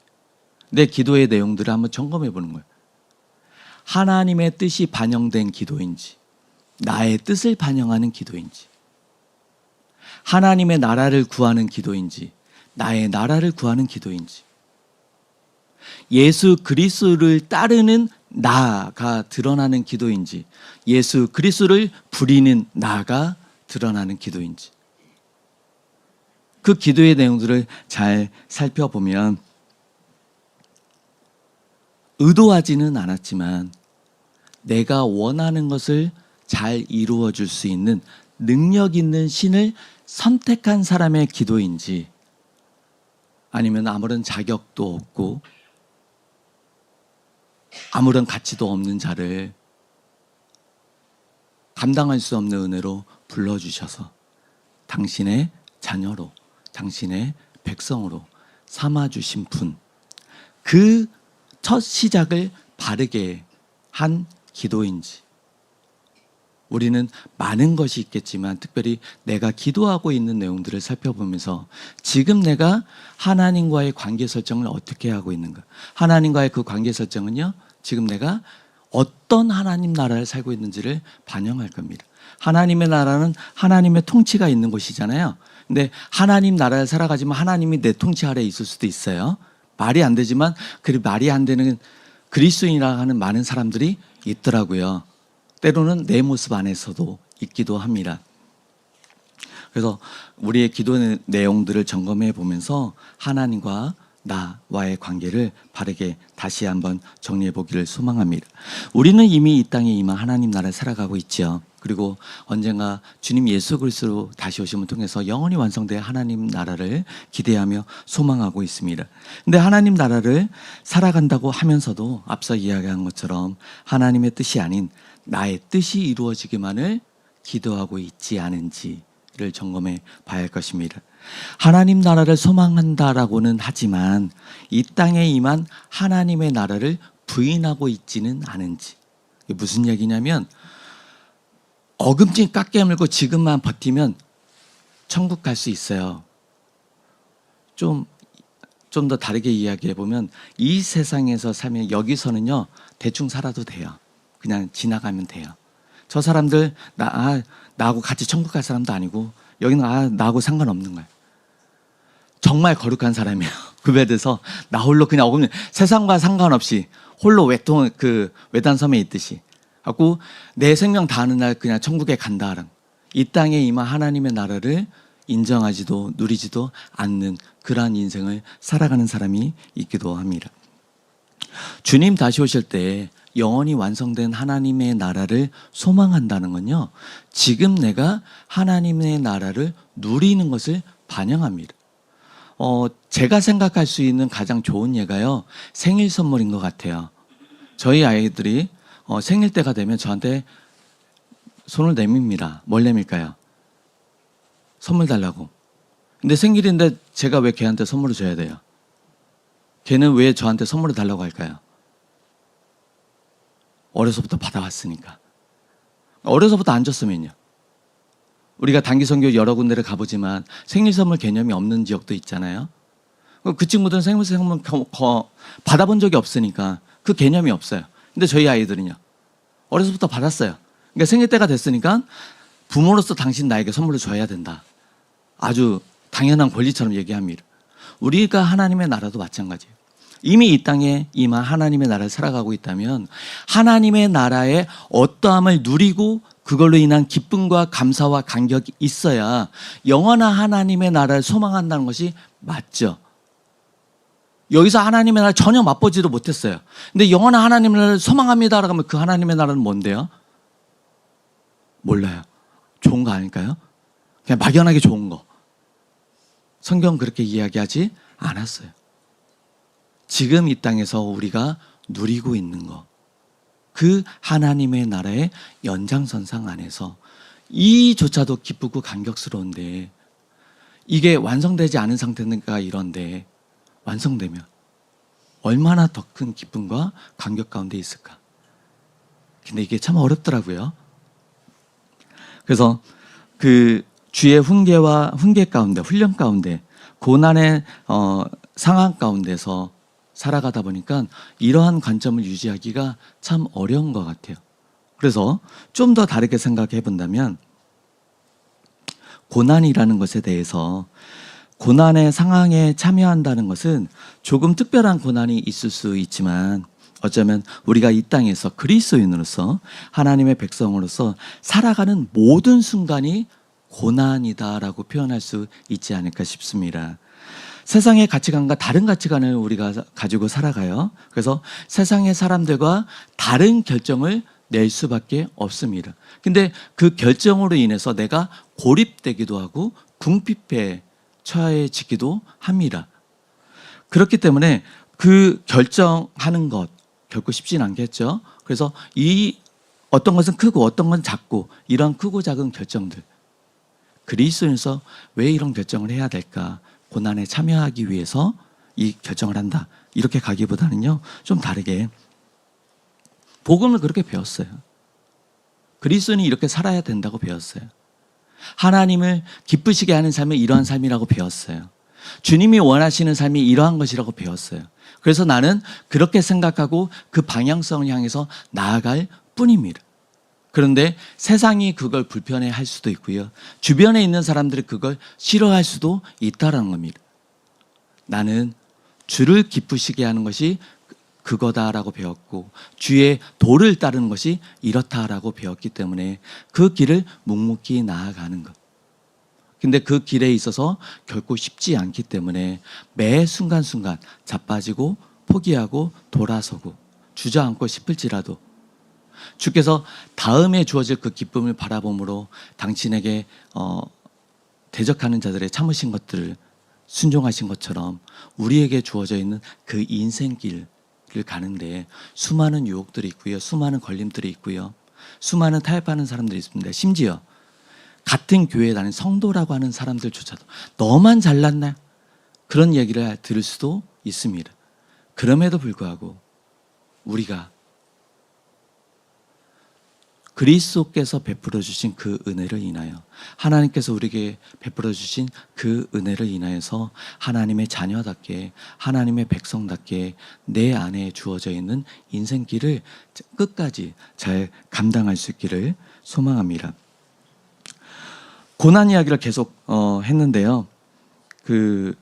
내 기도의 내용들을 한번 점검해 보는 거예요. 하나님의 뜻이 반영된 기도인지, 나의 뜻을 반영하는 기도인지, 하나님의 나라를 구하는 기도인지, 나의 나라를 구하는 기도인지, 예수 그리스도를 따르는 나가 드러나는 기도인지, 예수 그리스도를 부리는 나가 드러나는 기도인지, 그 기도의 내용들을 잘 살펴보면 의도하지는 않았지만 내가 원하는 것을 잘 이루어 줄 수 있는 능력 있는 신을 선택한 사람의 기도인지, 아니면 아무런 자격도 없고 아무런 가치도 없는 자를 감당할 수 없는 은혜로 불러주셔서 당신의 자녀로, 당신의 백성으로 삼아주신 분, 그 첫 시작을 바르게 한 기도인지, 우리는 많은 것이 있겠지만 특별히 내가 기도하고 있는 내용들을 살펴보면서 지금 내가 하나님과의 관계 설정을 어떻게 하고 있는가, 하나님과의 그 관계 설정은요, 지금 내가 어떤 하나님 나라를 살고 있는지를 반영할 겁니다. 하나님의 나라는 하나님의 통치가 있는 곳이잖아요. 근데 하나님 나라를 살아가지만 하나님이 내 통치 아래에 있을 수도 있어요. 말이 안 되지만 그 말이 안 되는 그리스도인이라 하는 많은 사람들이 있더라고요. 때로는 내 모습 안에서도 있기도 합니다. 그래서 우리의 기도 내용들을 점검해 보면서 하나님과 나와의 관계를 바르게 다시 한번 정리해 보기를 소망합니다. 우리는 이미 이 땅에 임한 하나님 나라를 살아가고 있죠. 그리고 언젠가 주님 예수 그리스도로 다시 오심을 통해서 영원히 완성될 하나님 나라를 기대하며 소망하고 있습니다. 근데 하나님 나라를 살아간다고 하면서도 앞서 이야기한 것처럼 하나님의 뜻이 아닌 나의 뜻이 이루어지기만을 기도하고 있지 않은지를 점검해 봐야 할 것입니다. 하나님 나라를 소망한다라고는 하지만 이 땅에 임한 하나님의 나라를 부인하고 있지는 않은지. 이게 무슨 얘기냐면 어금니 깎게 물고 지금만 버티면 천국 갈 수 있어요. 좀 더 다르게 이야기해 보면 이 세상에서 살면 여기서는요 대충 살아도 돼요. 그냥 지나가면 돼요. 저 사람들 나하고 같이 천국 갈 사람도 아니고 여기는 나하고 상관없는 거예요. 정말 거룩한 사람이에요. 구별돼서 나 홀로 그냥 어금니 세상과 상관없이 홀로 외딴섬에 있듯이 하고 내 생명 다하는 날 그냥 천국에 간다랑 이 땅에 임한 하나님의 나라를 인정하지도 누리지도 않는 그러한 인생을 살아가는 사람이 있기도 합니다. 주님 다시 오실 때 영원히 완성된 하나님의 나라를 소망한다는 건요, 지금 내가 하나님의 나라를 누리는 것을 반영합니다. 제가 생각할 수 있는 가장 좋은 예가요, 생일 선물인 것 같아요. 저희 아이들이 생일 때가 되면 저한테 손을 내밉니다. 뭘 내밀까요? 선물 달라고. 근데 생일인데 제가 왜 걔한테 선물을 줘야 돼요? 걔는 왜 저한테 선물을 달라고 할까요? 어려서부터 받아왔으니까. 어려서부터 안 줬으면요. 우리가 단기 선교 여러 군데를 가보지만 생일 선물 개념이 없는 지역도 있잖아요. 그 친구들은 생물생물 받아본 적이 없으니까 그 개념이 없어요. 근데 저희 아이들은요. 어려서부터 받았어요. 그러니까 생일 때가 됐으니까 부모로서 당신 나에게 선물을 줘야 된다. 아주 당연한 권리처럼 얘기합니다. 우리가 하나님의 나라도 마찬가지예요. 이미 이 땅에 임한 하나님의 나라를 살아가고 있다면 하나님의 나라의 어떠함을 누리고 그걸로 인한 기쁨과 감사와 감격이 있어야 영원한 하나님의 나라를 소망한다는 것이 맞죠. 여기서 하나님의 나라를 전혀 맛보지도 못했어요. 근데 영원한 하나님의 나라를 소망합니다라고 하면 그 하나님의 나라는 뭔데요? 몰라요. 좋은 거 아닐까요? 그냥 막연하게 좋은 거. 성경은 그렇게 이야기하지 않았어요. 지금 이 땅에서 우리가 누리고 있는 거, 그 하나님의 나라의 연장선상 안에서 이조차도 기쁘고 감격스러운데 이게 완성되지 않은 상태가 이런데 완성되면 얼마나 더 큰 기쁨과 감격 가운데 있을까? 근데 이게 참 어렵더라고요. 그래서 그 주의 훈계 가운데, 훈련 가운데, 고난의 상황 가운데서 살아가다 보니까 이러한 관점을 유지하기가 참 어려운 것 같아요. 그래서 좀 더 다르게 생각해 본다면 고난이라는 것에 대해서 고난의 상황에 참여한다는 것은 조금 특별한 고난이 있을 수 있지만 어쩌면 우리가 이 땅에서 그리스도인으로서 하나님의 백성으로서 살아가는 모든 순간이 고난이다라고 표현할 수 있지 않을까 싶습니다. 세상의 가치관과 다른 가치관을 우리가 가지고 살아가요. 그래서 세상의 사람들과 다른 결정을 낼 수밖에 없습니다. 근데 그 결정으로 인해서 내가 고립되기도 하고 궁핍에 처해지기도 합니다. 그렇기 때문에 그 결정하는 것 결코 쉽진 않겠죠. 그래서 이 어떤 것은 크고 어떤 건 작고 이런 크고 작은 결정들 그리스도인에서 왜 이런 결정을 해야 될까? 고난에 참여하기 위해서 이 결정을 한다. 이렇게 가기보다는요. 좀 다르게 복음을 그렇게 배웠어요. 그리스도인이 이렇게 살아야 된다고 배웠어요. 하나님을 기쁘시게 하는 삶이 이러한 삶이라고 배웠어요. 주님이 원하시는 삶이 이러한 것이라고 배웠어요. 그래서 나는 그렇게 생각하고 그 방향성을 향해서 나아갈 뿐입니다. 그런데 세상이 그걸 불편해할 수도 있고요. 주변에 있는 사람들이 그걸 싫어할 수도 있다는 겁니다. 나는 주를 기쁘시게 하는 것이 그거다라고 배웠고 주의 도를 따르는 것이 이렇다라고 배웠기 때문에 그 길을 묵묵히 나아가는 것. 근데 그 길에 있어서 결코 쉽지 않기 때문에 매 순간순간 자빠지고 포기하고 돌아서고 주저앉고 싶을지라도 주께서 다음에 주어질 그 기쁨을 바라봄으로 당신에게 대적하는 자들의 참으신 것들을 순종하신 것처럼 우리에게 주어져 있는 그 인생길을 가는데 수많은 유혹들이 있고요. 수많은 걸림들이 있고요. 수많은 타협하는 사람들이 있습니다. 심지어 같은 교회에 다니는 성도라고 하는 사람들조차도 너만 잘났나? 그런 얘기를 들을 수도 있습니다. 그럼에도 불구하고 우리가 그리스도께서 베풀어 주신 그 은혜를 인하여 하나님께서 우리에게 베풀어 주신 그 은혜를 인하여서 하나님의 자녀답게 하나님의 백성답게 내 안에 주어져 있는 인생길을 끝까지 잘 감당할 수 있기를 소망합니다. 고난 이야기를 계속 했는데요. 그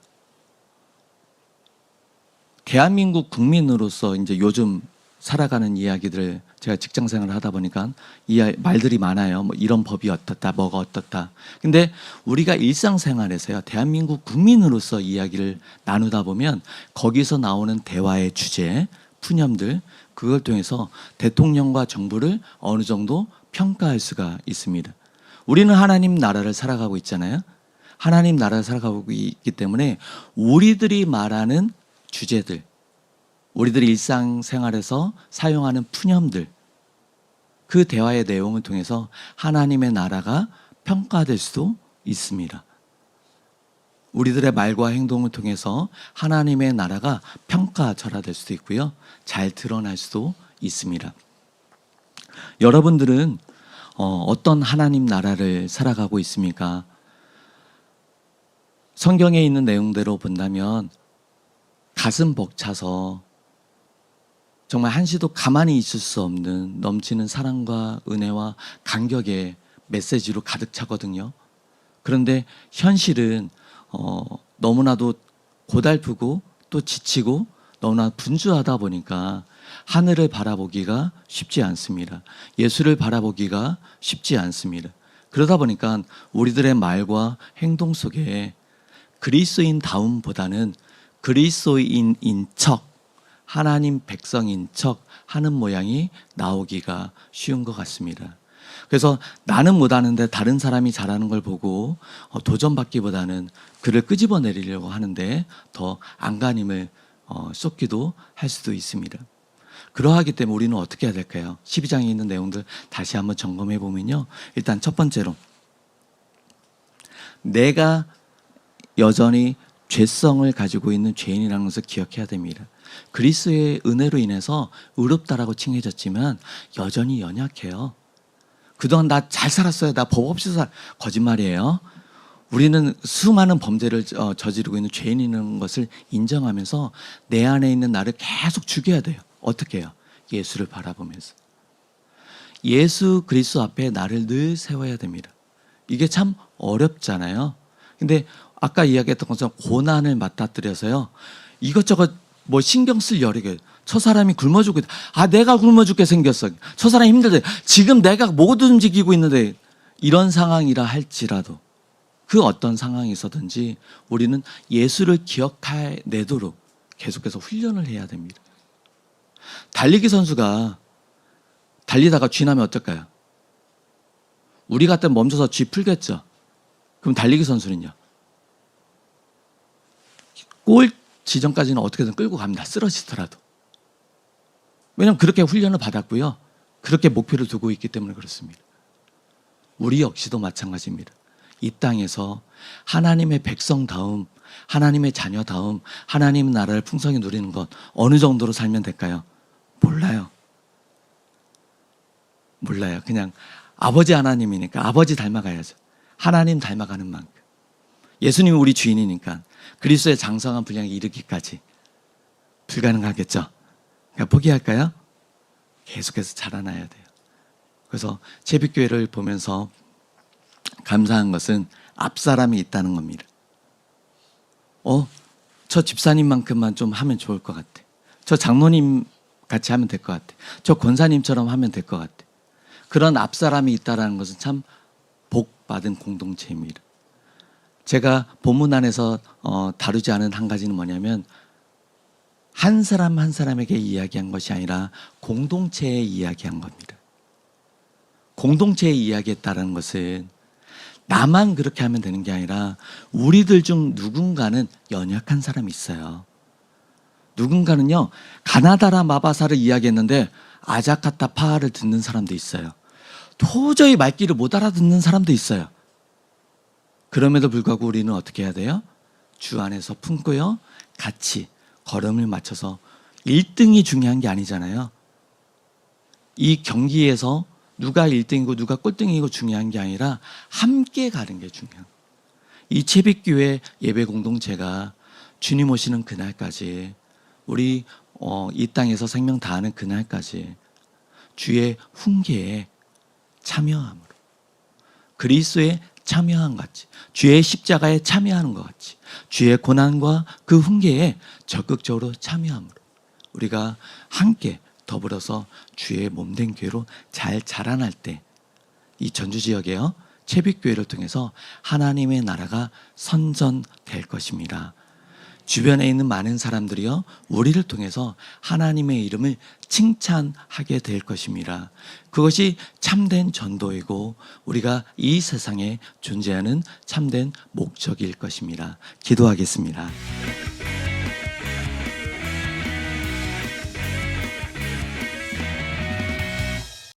대한민국 국민으로서 이제 요즘 살아가는 이야기들을 제가 직장 생활을 하다 보니까 이 말들이 많아요. 뭐 이런 법이 어떻다, 뭐가 어떻다. 근데 우리가 일상생활에서요, 대한민국 국민으로서 이야기를 나누다 보면 거기서 나오는 대화의 주제, 푸념들, 그걸 통해서 대통령과 정부를 어느 정도 평가할 수가 있습니다. 우리는 하나님 나라를 살아가고 있잖아요. 하나님 나라를 살아가고 있기 때문에 우리들이 말하는 주제들, 우리들이 일상생활에서 사용하는 푸념들, 그 대화의 내용을 통해서 하나님의 나라가 평가될 수도 있습니다. 우리들의 말과 행동을 통해서 하나님의 나라가 평가절하될 수도 있고요. 잘 드러날 수도 있습니다. 여러분들은 어떤 하나님 나라를 살아가고 있습니까? 성경에 있는 내용대로 본다면 가슴 벅차서 정말 한시도 가만히 있을 수 없는 넘치는 사랑과 은혜와 감격의 메시지로 가득 차거든요. 그런데 현실은 너무나도 고달프고 또 지치고 너무나 분주하다 보니까 하늘을 바라보기가 쉽지 않습니다. 예수를 바라보기가 쉽지 않습니다. 그러다 보니까 우리들의 말과 행동 속에 그리스도인다움보다는 그리스도인인 척, 하나님 백성인 척 하는 모양이 나오기가 쉬운 것 같습니다. 그래서 나는 못하는데 다른 사람이 잘하는 걸 보고 도전받기보다는 그를 끄집어내리려고 하는데 더 안간힘을 쏟기도 할 수도 있습니다. 그러하기 때문에 우리는 어떻게 해야 될까요? 12장에 있는 내용들 다시 한번 점검해 보면요. 일단 첫 번째로 내가 여전히 죄성을 가지고 있는 죄인이라는 것을 기억해야 됩니다. 그리스도의 은혜로 인해서 의롭다라고 칭해졌지만 여전히 연약해요. 그동안 나 잘 살았어요. 나 법 없이 거짓말이에요. 우리는 수많은 범죄를 저지르고 있는 죄인이라는 것을 인정하면서 내 안에 있는 나를 계속 죽여야 돼요. 어떻게 해요? 예수를 바라보면서. 예수 그리스도 앞에 나를 늘 세워야 됩니다. 이게 참 어렵잖아요. 근데 아까 이야기했던 것처럼 고난을 맞닥뜨려서요. 이것저것 뭐 신경 쓸 여력이, 저 사람이 굶어 죽고 있다. 내가 굶어 죽게 생겼어. 저 사람이 힘들대. 지금 내가 못 움직이고 있는데 이런 상황이라 할지라도 그 어떤 상황에서든지 우리는 예수를 기억해내도록 계속해서 훈련을 해야 됩니다. 달리기 선수가 달리다가 쥐나면 어떨까요? 우리 같으면 멈춰서 쥐 풀겠죠. 그럼 달리기 선수는요? 골 지점까지는 어떻게든 끌고 갑니다. 쓰러지더라도. 왜냐하면 그렇게 훈련을 받았고요. 그렇게 목표를 두고 있기 때문에 그렇습니다. 우리 역시도 마찬가지입니다. 이 땅에서 하나님의 백성다움, 하나님의 자녀다움, 하나님 나라를 풍성히 누리는 것 어느 정도로 살면 될까요? 몰라요. 그냥 아버지 하나님이니까 아버지 닮아가야죠. 하나님 닮아가는 만큼. 예수님이 우리 주인이니까 그리스도의 장성한 분량에 이르기까지 불가능하겠죠. 그러니까 포기할까요? 계속해서 자라나야 돼요. 그래서 채빛교회를 보면서 감사한 것은 앞사람이 있다는 겁니다. 저 집사님만큼만 좀 하면 좋을 것 같아. 저 장로님 같이 하면 될 것 같아. 저 권사님처럼 하면 될 것 같아. 그런 앞사람이 있다는 것은 참 복받은 공동체입니다. 제가 본문 안에서 다루지 않은 한 가지는 뭐냐면 한 사람 한 사람에게 이야기한 것이 아니라 공동체에 이야기한 겁니다. 공동체에 이야기했다는 것은 나만 그렇게 하면 되는 게 아니라 우리들 중 누군가는 연약한 사람이 있어요. 누군가는요, 가나다라 마바사를 이야기했는데 아자카타 파하를 듣는 사람도 있어요. 도저히 말귀를 못 알아듣는 사람도 있어요. 그럼에도 불구하고 우리는 어떻게 해야 돼요? 주 안에서 품고요, 같이 걸음을 맞춰서 1등이 중요한 게 아니잖아요. 이 경기에서 누가 1등이고 누가 꼴등이고 중요한 게 아니라 함께 가는 게 중요해요. 이 채빛교회 예배 공동체가 주님 오시는 그날까지, 우리 이 땅에서 생명 다하는 그날까지 주의 훈계에 참여함으로, 그리스도의 참여한 같이, 주의 십자가에 참여하는 것 같이, 주의 고난과 그 훈계에 적극적으로 참여함으로 우리가 함께 더불어서 주의 몸된 교회로 잘 자라날 때 이 전주 지역에요, 채빛교회를 통해서 하나님의 나라가 선전될 것입니다. 주변에 있는 많은 사람들이요, 우리를 통해서 하나님의 이름을 칭찬하게 될 것입니다. 그것이 참된 전도이고 우리가 이 세상에 존재하는 참된 목적일 것입니다. 기도하겠습니다.